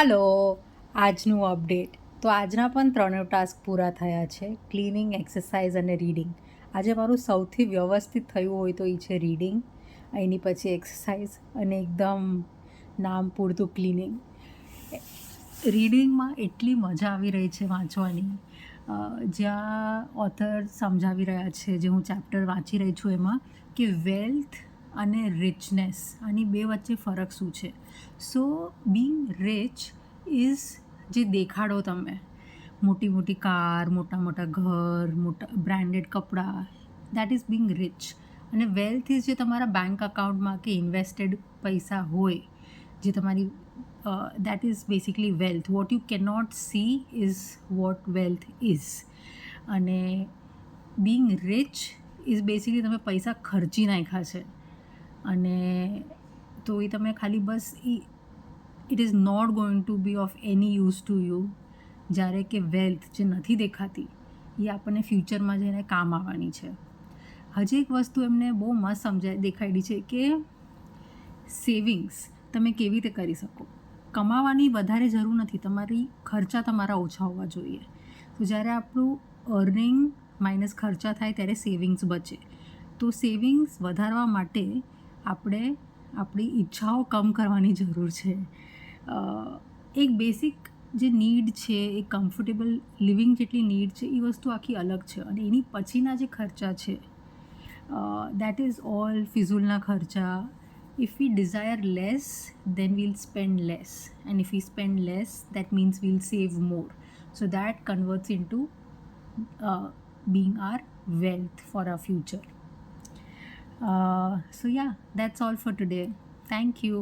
Hello, આજનું update. તો આજના પણ 3 ટાસ્ક પૂરા થયા છે, ક્લિનિંગ, એક્સરસાઇઝ અને રીડિંગ. આજે મારું સૌથી વ્યવસ્થિત થયું હોય તો એ છે રીડિંગ, એની પછી એક્સરસાઇઝ અને એકદમ નામ પૂરતું ક્લિનિંગ. રીડિંગમાં એટલી મજા આવી રહી છે વાંચવાની, જ્યાં ઓથર સમજાવી રહ્યા છે, જે હું ચેપ્ટર વાંચી રહી છું એમાં, કે વેલ્થ અને રિચનેસ, આની બે વચ્ચે ફરક શું છે. સો બિંગ રિચ ઇઝ જે દેખાડો તમે, મોટી મોટી કાર, મોટા મોટા ઘર, મોટા બ્રાન્ડેડ કપડાં, દેટ ઇઝ બિંગ રિચ. અને વેલ્થ ઇઝ જે તમારા બેંક અકાઉન્ટમાં કે ઇન્વેસ્ટેડ પૈસા હોય, જે તમારી that is basically wealth. What you can not see is what wealth is. અને બિંગ રિચ ઇઝ બેસિકલી તમે પૈસા ખર્ચી નાખ્યા છે, અને તો એ તમે ખાલી બસ it is not going to be of any use to you. જ્યારે કે વેલ્થ જે નથી દેખાતી એ આપણને ફ્યુચરમાં જઈને કામ આવવાની છે. હજી એક વસ્તુ એમને બહુ મસ્ત દેખાડી છે કે સેવિંગ્સ તમે કેવી રીતે કરી શકો. કમાવાની વધારે જરૂર નથી, તમારી ખર્ચા તમારા ઓછા હોવા જોઈએ. તો જ્યારે આપણું અર્નિંગ માઇનસ ખર્ચા થાય ત્યારે સેવિંગ્સ બચે. તો સેવિંગ્સ વધારવા માટે આપણે આપણી ઈચ્છાઓ કમ કરવાની જરૂર છે. એક બેસિક જે નીડ છે, એ કમ્ફર્ટેબલ લિવિંગ જેટલી નીડ છે, એ વસ્તુ આખી અલગ છે. અને એની પછીના જે ખર્ચા છે, દેટ ઇઝ ઓલ ફિઝૂલના ખર્ચા. If we desire less, then we'll spend less, and if we spend less, that means we'll save more. So that converts into being our wealth for our future. So yeah, that's all for today. Thank you.